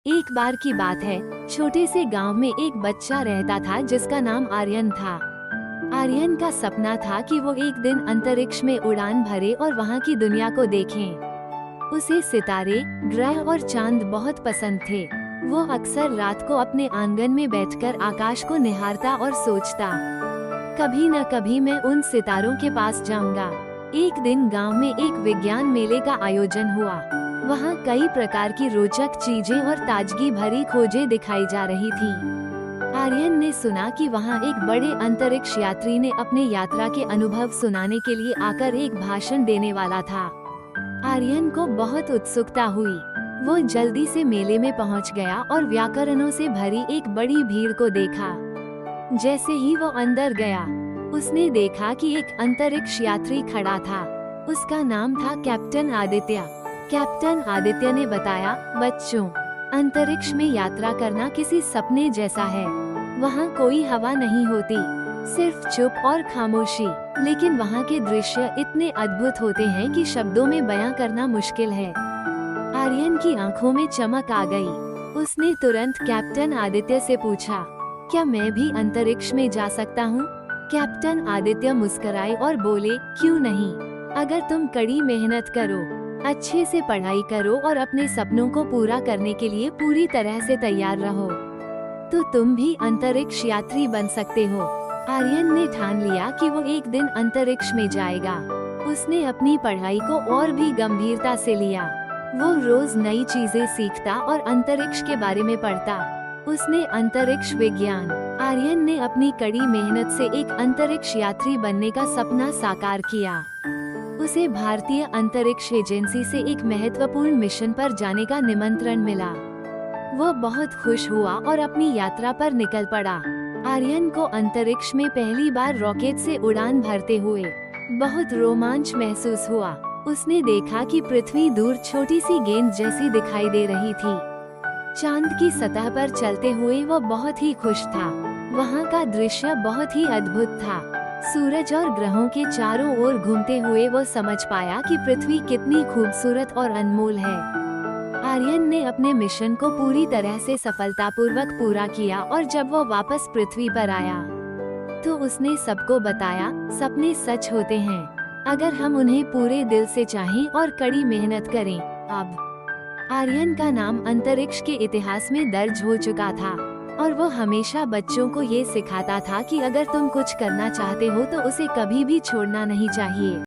एक बार की बात है, छोटे से गांव में एक बच्चा रहता था जिसका नाम आर्यन था। आर्यन का सपना था कि वो एक दिन अंतरिक्ष में उड़ान भरे और वहाँ की दुनिया को देखें। उसे सितारे, ग्रह और चांद बहुत पसंद थे। वो अक्सर रात को अपने आंगन में बैठकर आकाश को निहारता और सोचता, कभी न कभी मैं उन सितारों के पास जाऊंगा। एक दिन गांव में एक विज्ञान मेले का आयोजन हुआ। वहाँ कई प्रकार की रोचक चीजें और ताजगी भरी खोजें दिखाई जा रही थी। आर्यन ने सुना कि वहाँ एक बड़े अंतरिक्ष यात्री ने अपने यात्रा के अनुभव सुनाने के लिए आकर एक भाषण देने वाला था। आर्यन को बहुत उत्सुकता हुई। वो जल्दी से मेले में पहुँच गया और व्याकरणों से भरी एक बड़ी भीड़ को देखा। जैसे ही वो अंदर गया, उसने देखा कि एक अंतरिक्ष यात्री खड़ा था। उसका नाम था कैप्टन आदित्य। कैप्टन आदित्य ने बताया, बच्चों, अंतरिक्ष में यात्रा करना किसी सपने जैसा है। वहाँ कोई हवा नहीं होती, सिर्फ चुप और खामोशी। लेकिन वहाँ के दृश्य इतने अद्भुत होते हैं कि शब्दों में बयां करना मुश्किल है। आर्यन की आंखों में चमक आ गई। उसने तुरंत कैप्टन आदित्य से पूछा, क्या मैं भी अंतरिक्ष में जा सकता हूँ? कैप्टन आदित्य मुस्कुराए और बोले, क्यों नहीं? अगर तुम कड़ी मेहनत करो, अच्छे से पढ़ाई करो और अपने सपनों को पूरा करने के लिए पूरी तरह से तैयार रहो, तो तुम भी अंतरिक्ष यात्री बन सकते हो। आर्यन ने ठान लिया कि वो एक दिन अंतरिक्ष में जाएगा। उसने अपनी पढ़ाई को और भी गंभीरता से लिया। वो रोज नई चीजें सीखता और अंतरिक्ष के बारे में पढ़ता। उसने अंतरिक्ष विज्ञान। आर्यन ने अपनी कड़ी मेहनत से एक अंतरिक्ष यात्री बनने का सपना साकार किया। उसे भारतीय अंतरिक्ष एजेंसी से एक महत्वपूर्ण मिशन पर जाने का निमंत्रण मिला। वो बहुत खुश हुआ और अपनी यात्रा पर निकल पड़ा। आर्यन को अंतरिक्ष में पहली बार रॉकेट से उड़ान भरते हुए बहुत रोमांच महसूस हुआ। उसने देखा कि पृथ्वी दूर छोटी सी गेंद जैसी दिखाई दे रही थी। चांद की सतह पर चलते हुए वो बहुत ही खुश था। वहाँ का दृश्य बहुत ही अद्भुत था। सूरज और ग्रहों के चारों ओर घूमते हुए वो समझ पाया कि पृथ्वी कितनी खूबसूरत और अनमोल है। आर्यन ने अपने मिशन को पूरी तरह से सफलतापूर्वक पूरा किया और जब वो वापस पृथ्वी पर आया, तो उसने सबको बताया, सपने सच होते हैं अगर हम उन्हें पूरे दिल से चाहें और कड़ी मेहनत करें। अब आर्यन का नाम अंतरिक्ष के इतिहास में दर्ज हो चुका था और वो हमेशा बच्चों को ये सिखाता था कि अगर तुम कुछ करना चाहते हो तो उसे कभी भी छोड़ना नहीं चाहिए।